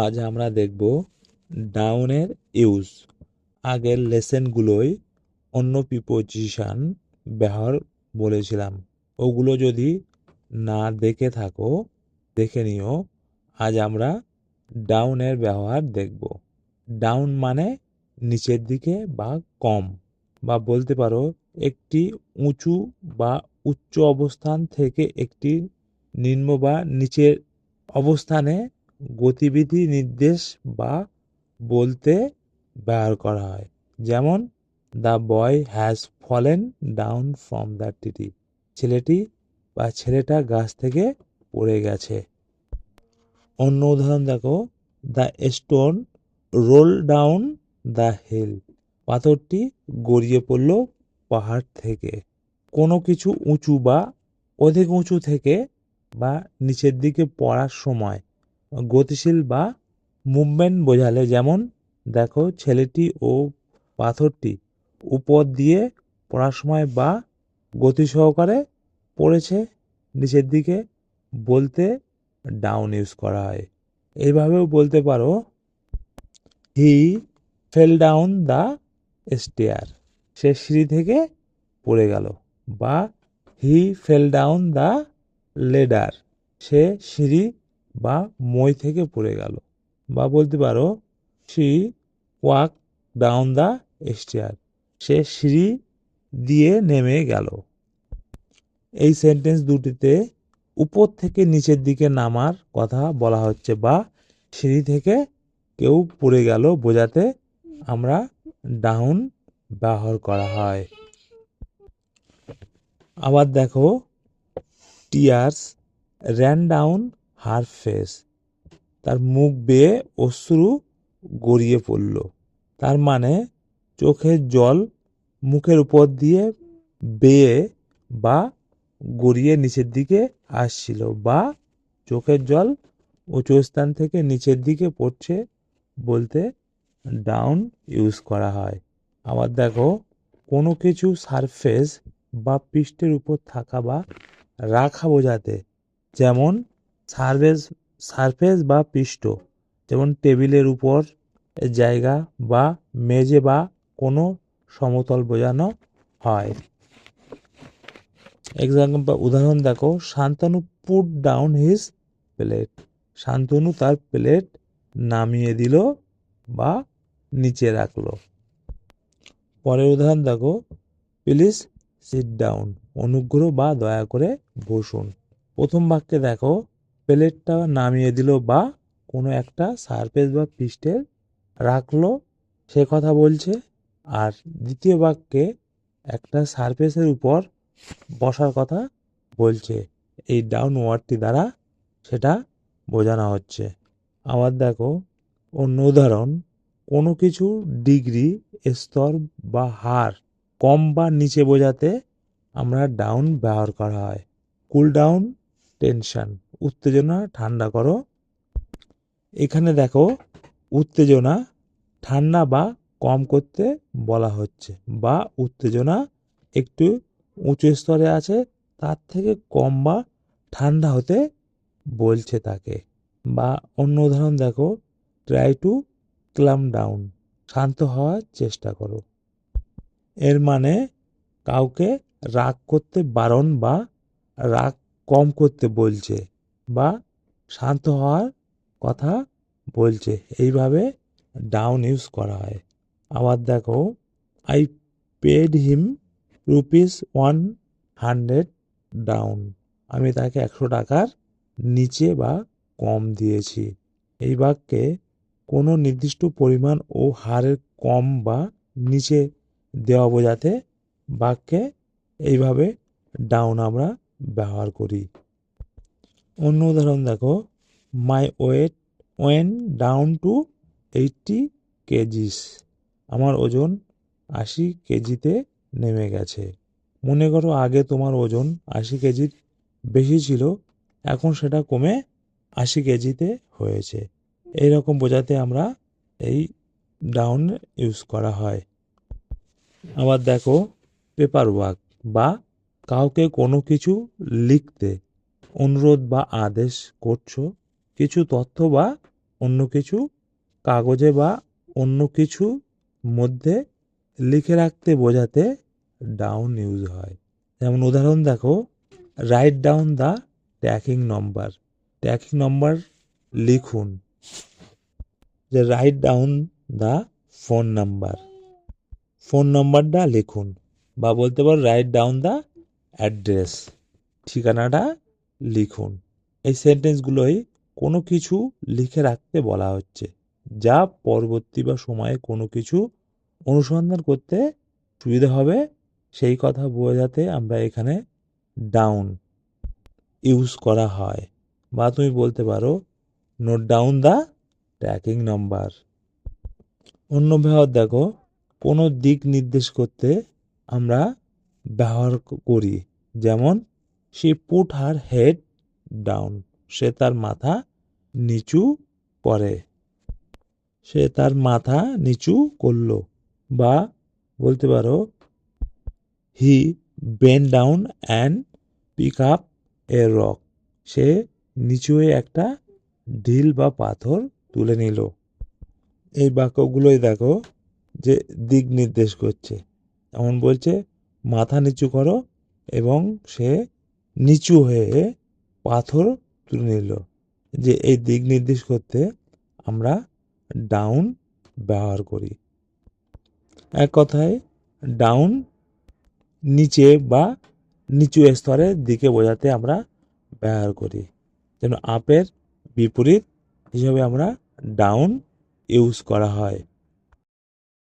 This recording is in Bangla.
আজ আমরা দেখব ডাউনের ইউজ। আগের লেসেনগুলোয় অন্য প্রিপোজিশন ব্যবহার বলেছিলাম, ওগুলো যদি না দেখে থাকো দেখে নিও। আজ আমরা ডাউনের ব্যবহার দেখব। ডাউন মানে নিচের দিকে বা কম, বা বলতে পারো একটি উঁচু বা উচ্চ অবস্থান থেকে একটি নিম্ন বা নিচের অবস্থানে গতিবিধি নির্দেশ বা বলতে ব্যবহার করা হয়। যেমন the boy has fallen down from the tree, ছেলেটি বা ছেলেটা গাছ থেকে পড়ে গেছে। অন্য উদাহরণ দেখো, the stone roll down the hill, পাথরটি গড়িয়ে পড়ল পাহাড় থেকে। কোনো কিছু উঁচু বা অধিক উঁচু থেকে বা নিচের দিকে পড়ার সময় গতিশীল বা মুভমেন্ট বোঝালে, যেমন দেখো ছেলেটি ও পাথরটি উপর দিয়ে পড়ার সময় বা গতি সহকারে পড়েছে নিচের দিকে, বলতে ডাউন ইউজ করা হয়। এইভাবেও বলতে পারো he fell down the stair, সে সিঁড়ি থেকে পড়ে গেল। বা he fell down the ladder, সে সিঁড়ি বা মই থেকে পড়ে গেল। বা বলতে পারো she walk down the stair, সে সিঁড়ি দিয়ে নেমে গেল। এই সেন্টেন্স দুটিতে উপর থেকে নিচের দিকে নামার কথা বলা হচ্ছে, বা সিঁড়ি থেকে কেউ পড়ে গেল বোঝাতে আমরা ডাউন ব্যবহার করা হয়। আবার দেখো, টিয়ার্স র্যান ডাউন হার ফেস, তার মুখ বেয়ে অশ্রু গড়িয়ে পড়ল। তার মানে চোখের জল মুখের উপর দিয়ে বেয়ে বা গড়িয়ে নিচের দিকে আসছিল, বা চোখের জল উঁচু স্থান থেকে নিচের দিকে পড়ছে বলতে ডাউন ইউজ করা হয়। আবার দেখো, কোনো কিছু সারফেস বা পৃষ্ঠের উপর থাকা বা রাখা বোঝাতে, যেমন সারফেস বা পৃষ্ঠ, যেমন টেবিলের উপর জায়গা বা মেঝে বা কোনো সমতল বোঝানো হয়। এক্সাম্পল উদাহরণ দেখো, Shantanu put down his plate, Shantanu তার প্লেট নামিয়ে দিল বা নিচে রাখলো। পরের উদাহরণ দেখো, প্লিজ সিট ডাউন, অনুগ্রহ বা দয়া করে বসুন। প্রথম বাক্যে দেখো প্লেটটা নামিয়ে দিল বা কোনো একটা সারফেস বা পৃষ্ঠে রাখলো সে কথা বলছে। আর দ্বিতীয় বাক্যে একটা সারফেসের উপর বসার কথা বলছে, এই ডাউন ওয়ার্ডটি দ্বারা সেটা বোঝানো হচ্ছে। আবার দেখো অন্য উদাহরণ, কোনো কিছু ডিগ্রি, স্তর বা হার কম বা নিচে বোঝাতে আমরা ডাউন ব্যবহার করা হয়। কুল ডাউন টেনশন, উত্তেজনা ঠান্ডা করো। এখানে দেখো উত্তেজনা ঠান্ডা বা কম করতে বলা হচ্ছে, বা উত্তেজনা একটু উঁচু স্তরে আছে তার থেকে কম বা ঠান্ডা হতে বলছে তাকে। বা অন্য উদাহরণ দেখো, ট্রাই টু ক্লাম ডাউন, শান্ত হওয়ার চেষ্টা করো। এর মানে কাউকে রাগ করতে বারণ বা রাগ কম করতে বলছে, বা শান্ত হওয়ার কথা বলছে। এইভাবে ডাউন ইউজ করা হয়। আবার দেখো, আই পেড হিম ₹100 ডাউন, আমি তাকে 100 টাকার নিচে বা কম দিয়েছি। এই বাক্যে কোনো নির্দিষ্ট পরিমাণ ও হারের কম বা নিচে দেওয়া বোঝাতে বাক্যে এইভাবে ডাউন আমরা ব্যবহার করি। অন্য উদাহরণ দেখো, my weight went down to 80 kgs, আমার ওজন 80 কেজিতে নেমে গেছে। মনে করো আগে তোমার ওজন 80 কেজির বেশি ছিল, এখন সেটা কমে 80 কেজিতে হয়েছে। এইরকম বোঝাতে আমরা এই ডাউন ইউজ করা হয়। আবার দেখো, পেপার ওয়ার্ক বা কাউকে কোনো কিছু লিখতে অনুরোধ বা আদেশ করছো, কিছু তথ্য বা অন্য কিছু কাগজে বা অন্য কিছু মধ্যে লিখে রাখতে বোঝাতে ডাউন ইউজ হয়। যেমন উদাহরণ দেখো, write down the tracking number. Tracking number লিখুন। যে write down the phone number, phone নাম্বারটা লিখুন। বা বলতে পারো রাইট ডাউন দ্য অ্যাড্রেস, ঠিকানাটা লিখুন। এই সেন্টেন্সগুলোই কোনো কিছু লিখে রাখতে বলা হচ্ছে, যা পরবর্তী বা সময়ে কোনো কিছু অনুসন্ধান করতে সুবিধা হবে, সেই কথা বোঝাতে আমরা এখানে ডাউন ইউজ করা হয়। বা তুমি বলতে পারো note down the tracking number. অন্য ব্যবহার দেখো, কোনো দিক নির্দেশ করতে আমরা ব্যবহার করি। যেমন she put her head down, সে তার মাথা নিচু করে, সে তার মাথা নিচু করলো। বা বলতে পারো he bent down and pick up a rock, সে নিচু হয়ে একটা ঢিল বা পাথর তুলে নিল। এই বাক্যগুলোই দেখো যে দিক নির্দেশ করছে। এমন বলছে মাথা নিচু করো এবং সে নিচু হয়ে পাথর তুলে নিল। যে এই দিক নির্দেশ করতে আমরা ডাউন ব্যবহার করি। এক কথায় ডাউন নিচে বা নিচু স্তরের দিকে বোঝাতে আমরা ব্যবহার করি। যেন আপের বিপরীত হিসাবে আমরা ডাউন ইউজ করা হয়।